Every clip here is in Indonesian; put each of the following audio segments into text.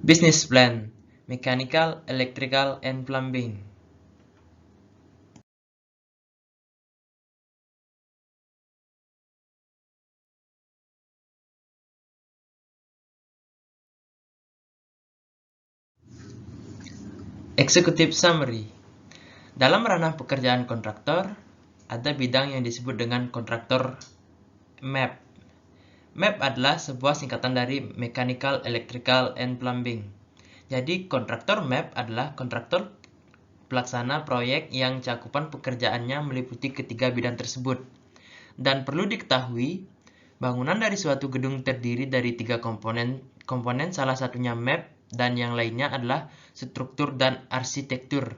Business plan, mechanical, electrical, and plumbing. Executive summary. Dalam ranah pekerjaan kontraktor, ada bidang yang disebut dengan kontraktor MEP. MEP adalah sebuah singkatan dari Mechanical, Electrical, and Plumbing. Jadi, kontraktor MEP adalah kontraktor pelaksana proyek yang cakupan pekerjaannya meliputi ketiga bidang tersebut. Dan perlu diketahui, bangunan dari suatu gedung terdiri dari tiga komponen salah satunya MEP dan yang lainnya adalah struktur dan arsitektur.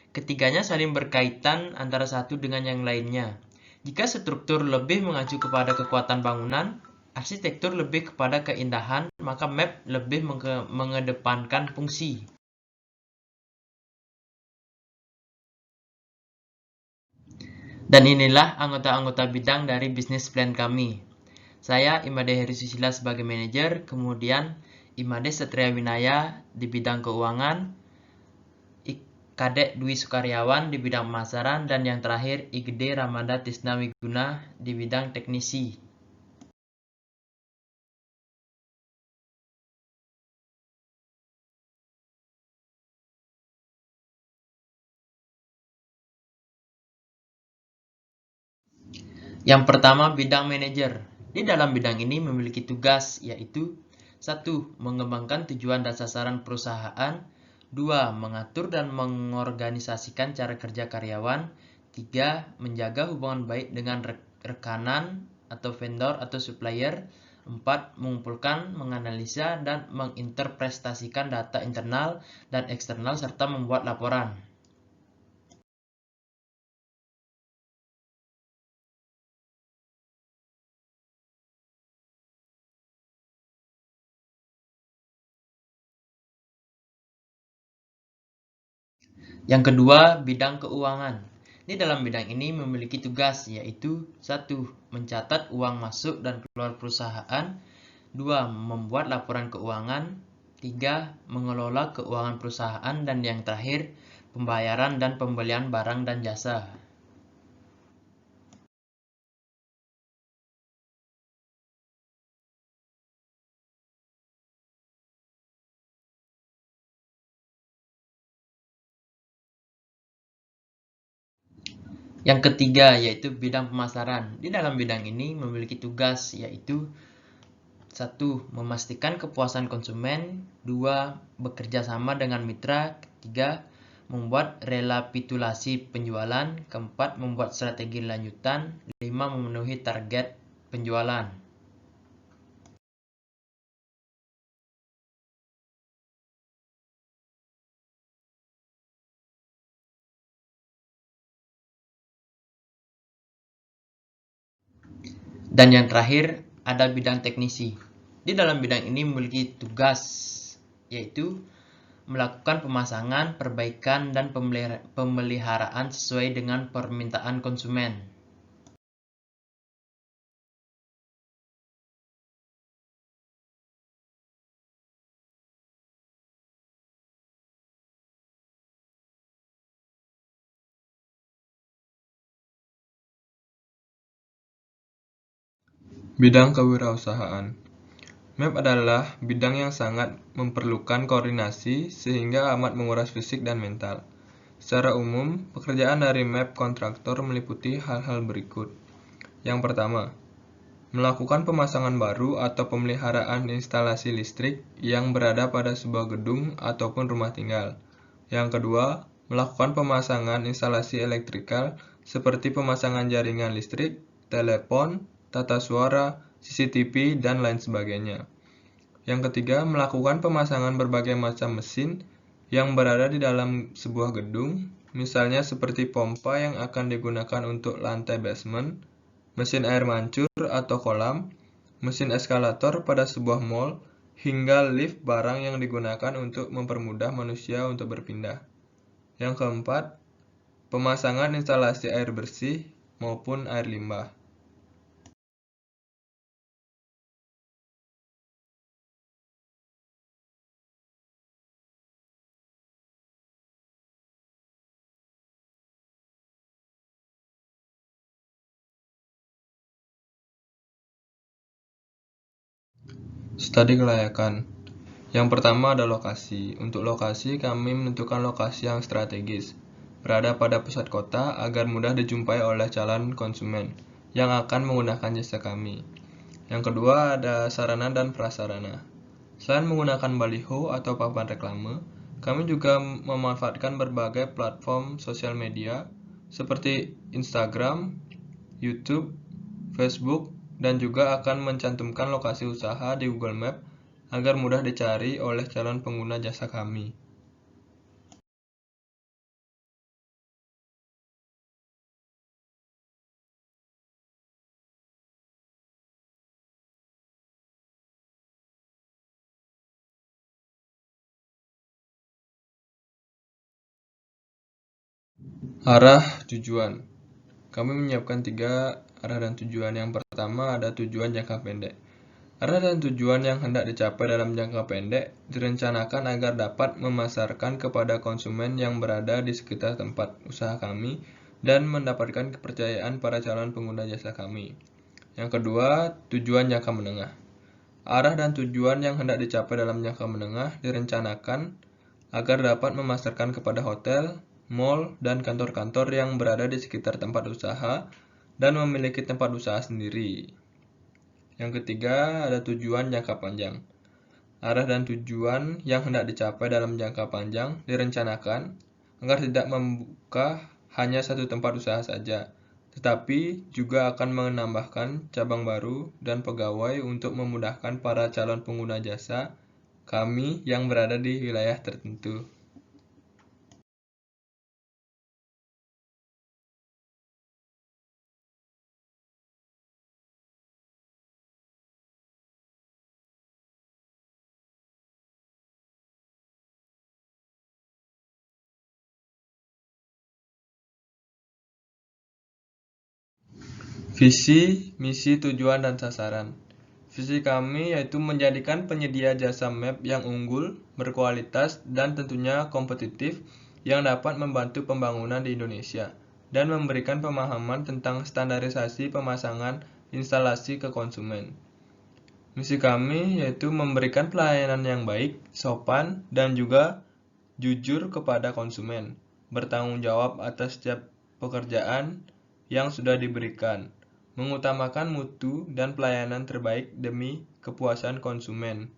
Ketiganya saling berkaitan antara satu dengan yang lainnya. Jika struktur lebih mengacu kepada kekuatan bangunan, arsitektur lebih kepada keindahan, maka MEP lebih mengedepankan fungsi. Dan inilah anggota-anggota bidang dari bisnis plan kami. Saya Imade Heri Susila sebagai manajer, kemudian Imade Satria Winaya di bidang keuangan, Kadek Dwi Sukaryawan di bidang pemasaran, dan yang terakhir Igede Ramada Tisna Wiguna di bidang teknisi. Yang pertama, bidang manajer. Di dalam bidang ini memiliki tugas yaitu 1. Mengembangkan tujuan dan sasaran perusahaan. 2. Mengatur dan mengorganisasikan cara kerja karyawan. 3. Menjaga hubungan baik dengan rekanan atau vendor atau supplier. 4. Mengumpulkan, menganalisa, dan menginterpretasikan data internal dan eksternal serta membuat laporan. Yang kedua, bidang keuangan. Di dalam bidang ini memiliki tugas yaitu 1. Mencatat uang masuk dan keluar perusahaan. 2. Membuat laporan keuangan. 3. Mengelola keuangan perusahaan. Dan yang terakhir, pembayaran dan pembelian barang dan jasa. Yang ketiga yaitu bidang pemasaran. Di dalam bidang ini memiliki tugas yaitu 1. Memastikan kepuasan konsumen. 2. Bekerja sama dengan mitra. 3. Membuat rekapitulasi penjualan. 4. Membuat strategi lanjutan. 5. Memenuhi target penjualan. Dan yang terakhir, ada bidang teknisi. Di dalam bidang ini memiliki tugas yaitu melakukan pemasangan, perbaikan, dan pemeliharaan sesuai dengan permintaan konsumen. Bidang kewirausahaan. MEP adalah bidang yang sangat memerlukan koordinasi sehingga amat menguras fisik dan mental. Secara umum, pekerjaan dari MEP kontraktor meliputi hal-hal berikut. Yang pertama, melakukan pemasangan baru atau pemeliharaan instalasi listrik yang berada pada sebuah gedung ataupun rumah tinggal. Yang kedua, melakukan pemasangan instalasi elektrikal seperti pemasangan jaringan listrik, telepon, tata suara, CCTV, dan lain sebagainya. Yang ketiga, melakukan pemasangan berbagai macam mesin yang berada di dalam sebuah gedung, misalnya seperti pompa yang akan digunakan untuk lantai basement, mesin air mancur atau kolam, mesin eskalator pada sebuah mall, hingga lift barang yang digunakan untuk mempermudah manusia untuk berpindah. Yang keempat, pemasangan instalasi air bersih maupun air limbah. Studi kelayakan. Yang pertama ada lokasi. Untuk lokasi, kami menentukan lokasi yang strategis, berada pada pusat kota agar mudah dijumpai oleh calon konsumen yang akan menggunakan jasa kami. Yang kedua ada sarana dan prasarana. Selain menggunakan baliho atau papan reklame, kami juga memanfaatkan berbagai platform sosial media seperti Instagram, YouTube, Facebook, dan juga akan mencantumkan lokasi usaha di Google Maps agar mudah dicari oleh calon pengguna jasa kami. Arah tujuan. Kami menyiapkan 3 arah dan tujuan. Yang pertama ada tujuan jangka pendek. Arah dan tujuan yang hendak dicapai dalam jangka pendek direncanakan agar dapat memasarkan kepada konsumen yang berada di sekitar tempat usaha kami dan mendapatkan kepercayaan para calon pengguna jasa kami. Yang kedua, tujuan jangka menengah. Arah dan tujuan yang hendak dicapai dalam jangka menengah direncanakan agar dapat memasarkan kepada hotel, mal, dan kantor-kantor yang berada di sekitar tempat usaha dan memiliki tempat usaha sendiri. Yang ketiga, ada tujuan jangka panjang. Arah dan tujuan yang hendak dicapai dalam jangka panjang direncanakan agar tidak membuka hanya satu tempat usaha saja, tetapi juga akan menambahkan cabang baru dan pegawai untuk memudahkan para calon pengguna jasa kami yang berada di wilayah tertentu. Visi, misi, tujuan, dan sasaran. Visi kami yaitu menjadikan penyedia jasa map yang unggul, berkualitas, dan tentunya kompetitif yang dapat membantu pembangunan di Indonesia dan memberikan pemahaman tentang standarisasi pemasangan instalasi ke konsumen. Misi kami yaitu memberikan pelayanan yang baik, sopan, dan juga jujur kepada konsumen, bertanggung jawab atas setiap pekerjaan yang sudah diberikan, mengutamakan mutu dan pelayanan terbaik demi kepuasan konsumen.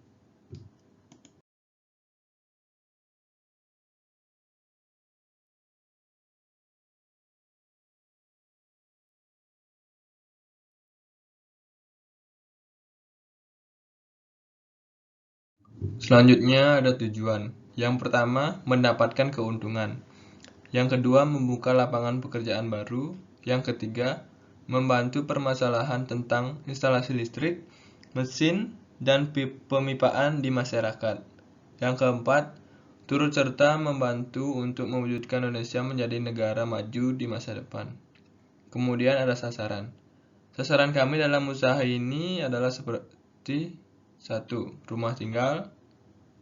Selanjutnya ada tujuan. Yang pertama, mendapatkan keuntungan. Yang kedua, membuka lapangan pekerjaan baru. Yang ketiga, membantu permasalahan tentang instalasi listrik, mesin, dan pemipaan di masyarakat. Yang keempat, turut serta membantu untuk mewujudkan Indonesia menjadi negara maju di masa depan. Kemudian ada sasaran. Sasaran kami dalam usaha ini adalah seperti 1. Rumah tinggal,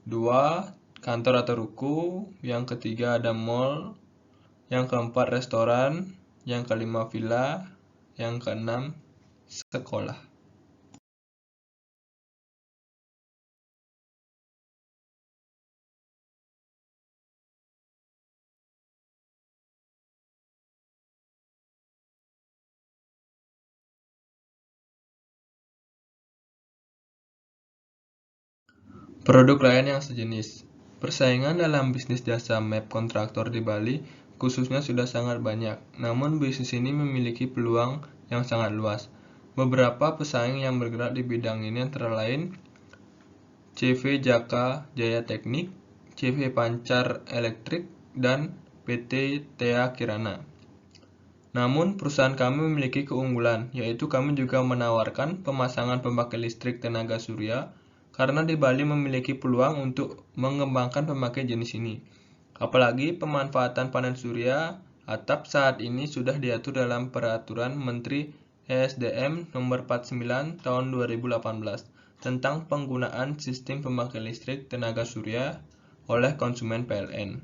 2. Kantor atau ruko, yang ketiga ada mall, yang keempat restoran, yang kelima villa, yang keenam sekolah. Produk lain yang sejenis. Persaingan dalam bisnis jasa map kontraktor di Bali khususnya sudah sangat banyak, namun bisnis ini memiliki peluang yang sangat luas. Beberapa pesaing yang bergerak di bidang ini antara lain CV Jaka Jaya Teknik, CV Pancar Elektrik, dan PT Tea Kirana. Namun, perusahaan kami memiliki keunggulan, yaitu kami juga menawarkan pemasangan pembangkit listrik tenaga surya, karena di Bali memiliki peluang untuk mengembangkan pembangkit jenis ini. Apalagi pemanfaatan panel surya atap saat ini sudah diatur dalam Peraturan Menteri ESDM Nomor 49 Tahun 2018 tentang penggunaan sistem pembangkit listrik tenaga surya oleh konsumen PLN.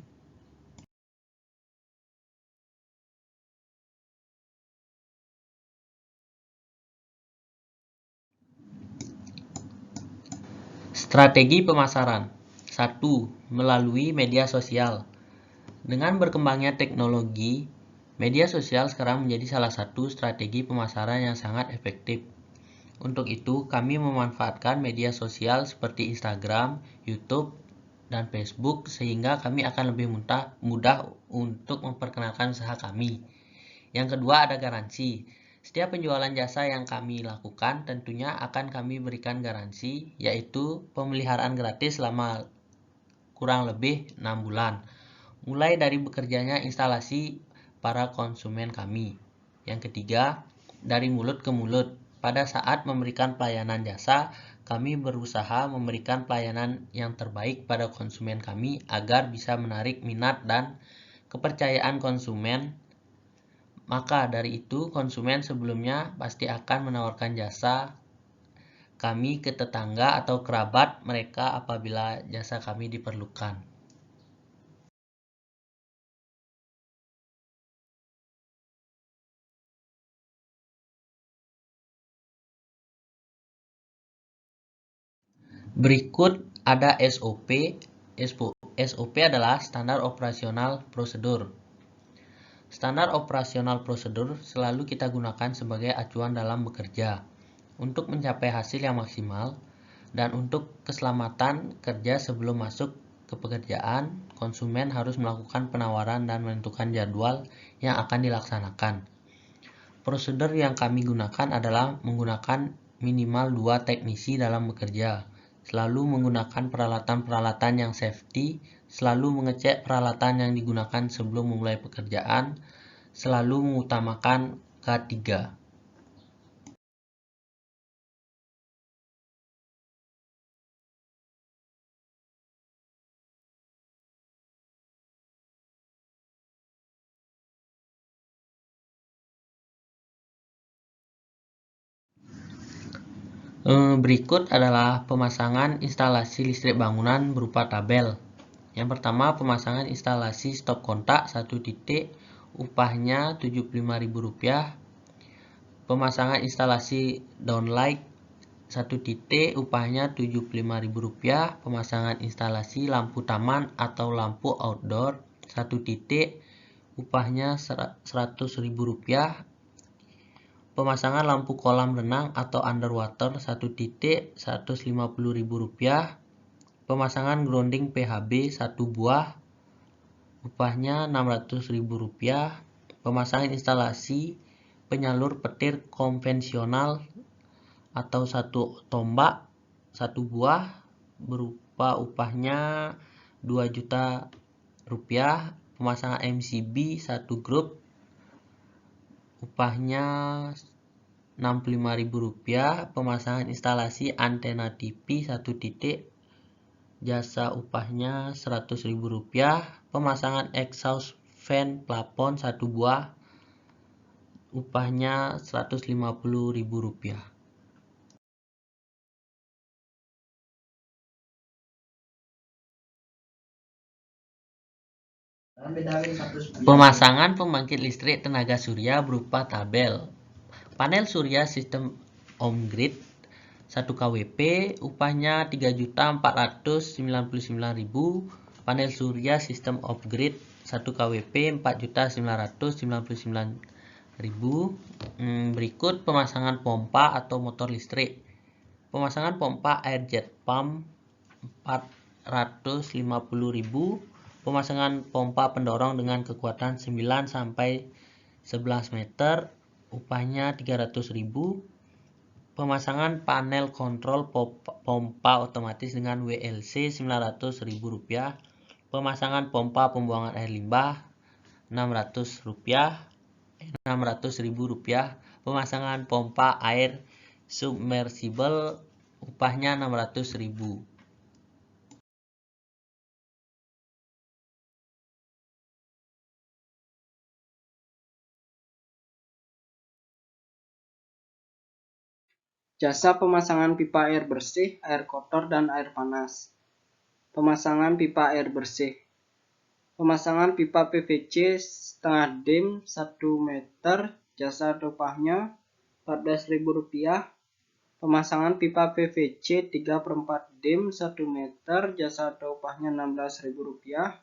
Strategi pemasaran. 1. Melalui media sosial. Dengan berkembangnya teknologi, media sosial sekarang menjadi salah satu strategi pemasaran yang sangat efektif. Untuk itu, kami memanfaatkan media sosial seperti Instagram, YouTube, dan Facebook sehingga kami akan lebih mudah untuk memperkenalkan usaha kami. Yang kedua, ada garansi. Setiap penjualan jasa yang kami lakukan tentunya akan kami berikan garansi, yaitu pemeliharaan gratis selama kurang lebih 6 bulan, mulai dari bekerjanya instalasi para konsumen kami. Yang ketiga, dari mulut ke mulut. Pada saat memberikan pelayanan jasa, kami berusaha memberikan pelayanan yang terbaik pada konsumen kami agar bisa menarik minat dan kepercayaan konsumen. Maka dari itu, konsumen sebelumnya pasti akan menawarkan jasa kami ke tetangga atau kerabat mereka apabila jasa kami diperlukan. Berikut ada SOP. SOP adalah standar operasional prosedur. Standar operasional prosedur selalu kita gunakan sebagai acuan dalam bekerja untuk mencapai hasil yang maksimal dan untuk keselamatan kerja. Sebelum masuk ke pekerjaan, konsumen harus melakukan penawaran dan menentukan jadwal yang akan dilaksanakan. Prosedur yang kami gunakan adalah menggunakan minimal 2 teknisi dalam bekerja, selalu menggunakan peralatan-peralatan yang safety, selalu mengecek peralatan yang digunakan sebelum memulai pekerjaan, selalu mengutamakan K3. Berikut adalah pemasangan instalasi listrik bangunan berupa tabel. Yang pertama, pemasangan instalasi stop kontak 1 titik, upahnya Rp75.000. Pemasangan instalasi downlight 1 titik, upahnya Rp75.000. Pemasangan instalasi lampu taman atau lampu outdoor 1 titik, upahnya Rp100.000. Pemasangan lampu kolam renang atau underwater 1 titik, Rp150.000. Pemasangan grounding PHB 1 buah, upahnya Rp600.000. Pemasangan instalasi penyalur petir konvensional atau 1 tombak 1 buah, berupa upahnya Rp2 juta. Pemasangan MCB 1 grup, upahnya Rp65.000. Pemasangan instalasi antena TV 1 titik, jasa upahnya Rp100.000. Pemasangan exhaust fan plafon 1 buah, upahnya Rp150.000. Pemasangan pembangkit listrik tenaga surya berupa tabel. Panel surya sistem on-grid 1 kWp, upahnya Rp3.499.000. Panel surya sistem off-grid 1 kWp, Rp4.999.000. Berikut pemasangan pompa atau motor listrik. Pemasangan pompa air jet pump Rp450.000. Pemasangan pompa pendorong dengan kekuatan 9 sampai 11 meter, upahnya Rp300.000. Pemasangan panel kontrol pompa otomatis dengan WLC Rp900.000. Pemasangan pompa pembuangan air limbah Rp600.000. Pemasangan pompa air submersible, upahnya Rp600.000. Jasa pemasangan pipa air bersih, air kotor, dan air panas. Pemasangan pipa air bersih. Pemasangan pipa PVC setengah dim 1 meter, jasa upahnya Rp14.000. Pemasangan pipa PVC 3/4 dim 1 meter, jasa atau upahnya Rp16.000.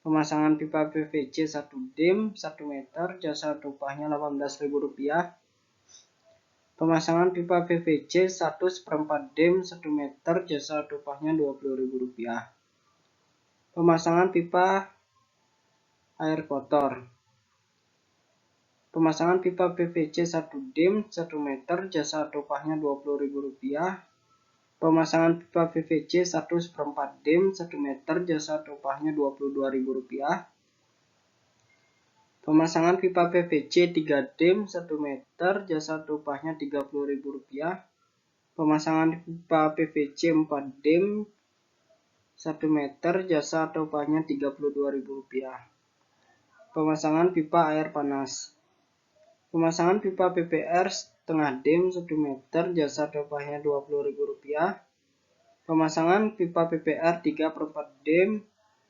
Pemasangan pipa PVC 1 dim 1 meter, jasa atau upahnya Rp18.000. Pemasangan pipa PVC 1/4 dim 1 meter, jasa atau upahnya Rp20.000. Pemasangan pipa air kotor. Pemasangan pipa PVC 1 dim 1 meter, jasa atau upahnya Rp20.000. Pemasangan pipa PVC 1/4 dim 1 meter, jasa atau upahnya Rp22.000. Pemasangan pipa PVC 3 dim 1 meter, jasa atau upahnya Rp30.000. Pemasangan pipa PVC 4 dim 1 meter, jasa atau upahnya Rp32.000. Pemasangan pipa air panas. Pemasangan pipa PPR setengah dim 1 meter, jasa atau upahnya Rp20.000. Pemasangan pipa PPR 3/4 dim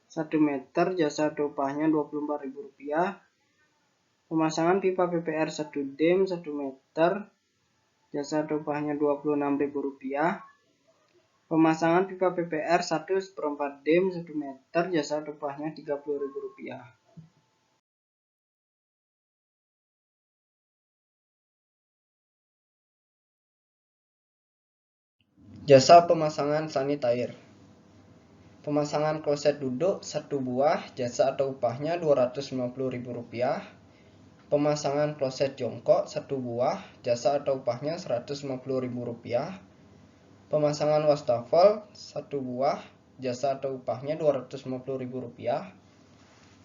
1 meter, jasa atau upahnya Rp24.000. Pemasangan pipa PPR 1 dim 1 meter, jasa atau upahnya Rp26.000. Pemasangan pipa PPR 1/4 dim 1 meter, jasa atau upahnya Rp30.000. Jasa pemasangan sanitair. Pemasangan kloset duduk 1 buah, jasa atau upahnya Rp250.000. Pemasangan kloset jongkok 1 buah, jasa atau upahnya Rp150.000. Pemasangan wastafel 1 buah, jasa atau upahnya Rp250.000.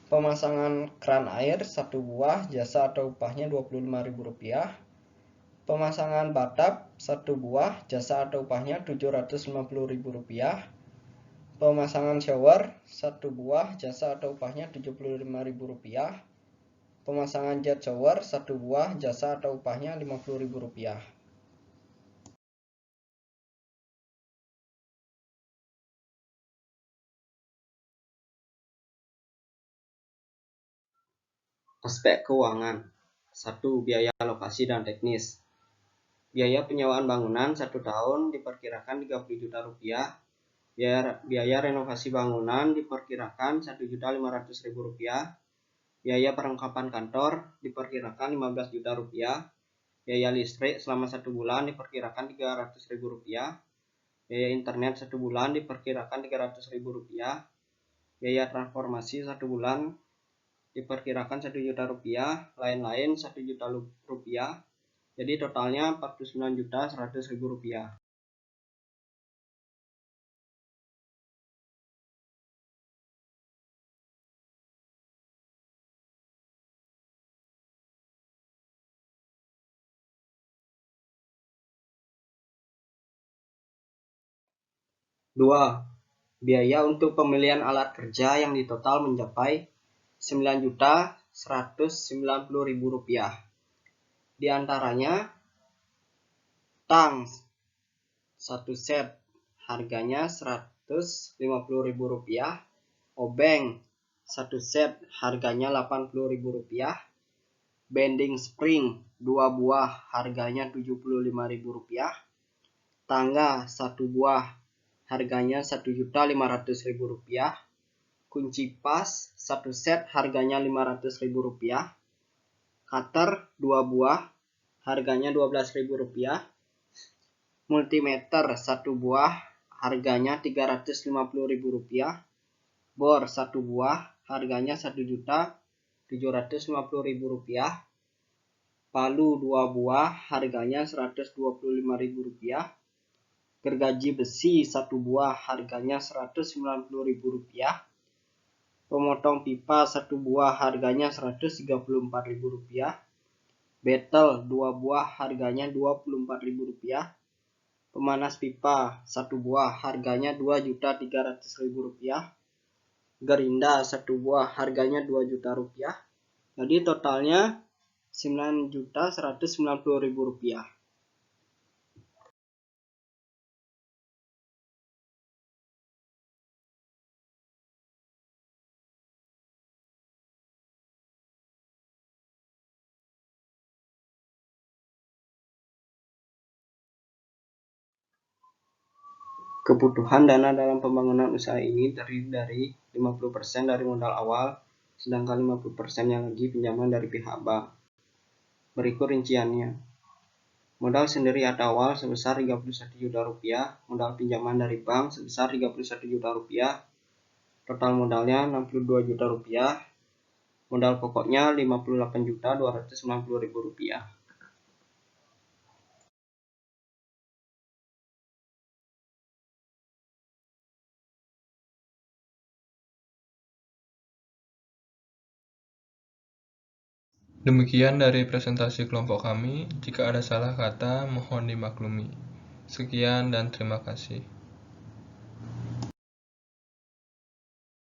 Pemasangan kran air 1 buah, jasa atau upahnya Rp25.000. Pemasangan batap 1 buah, jasa atau upahnya Rp750.000. Pemasangan shower 1 buah, jasa atau upahnya Rp75.000. Pemasangan jet shower 1 buah, jasa atau upahnya Rp50.000. Aspek keuangan. 1. Biaya lokasi dan teknis. Biaya penyewaan bangunan 1 tahun diperkirakan Rp30 juta. Biaya renovasi bangunan diperkirakan Rp1.500.000. Biaya perlengkapan kantor diperkirakan Rp15 juta. Biaya listrik selama 1 bulan diperkirakan Rp300.000. Biaya internet 1 bulan diperkirakan Rp300.000. Biaya transformasi 1 bulan diperkirakan Rp1 juta. Lain-lain Rp1 juta. Jadi totalnya Rp49.100.000. Dua. Biaya untuk pembelian alat kerja yang ditotal mencapai Rp9.190.000. Di antaranya tang 1 set harganya Rp150.000, obeng 1 set harganya Rp80.000, bending spring 2 buah harganya Rp75.000, tangga 1 buah harganya Rp1.500.000, kunci pas 1 set harganya Rp500.000, cutter 2 buah harganya Rp12.000, multimeter 1 buah harganya Rp350.000, bor 1 buah harganya Rp1.750.000, palu 2 buah harganya Rp125.000, gergaji besi 1 buah harganya Rp190.000, pemotong pipa 1 buah harganya Rp134.000, betel 2 buah harganya Rp24.000, pemanas pipa 1 buah harganya Rp2.300.000, gerinda 1 buah harganya Rp2 juta. Jadi totalnya Rp9.190.000. Kebutuhan dana dalam pembangunan usaha ini terdiri dari 50% dari modal awal, sedangkan 50%-nya lagi pinjaman dari pihak bank. Berikut rinciannya. Modal sendiri atau awal sebesar Rp31 juta, modal pinjaman dari bank sebesar Rp31 juta, total modalnya Rp62 juta, modal pokoknya Rp58.290.000. Demikian dari presentasi kelompok kami. Jika ada salah kata, mohon dimaklumi. Sekian dan terima kasih.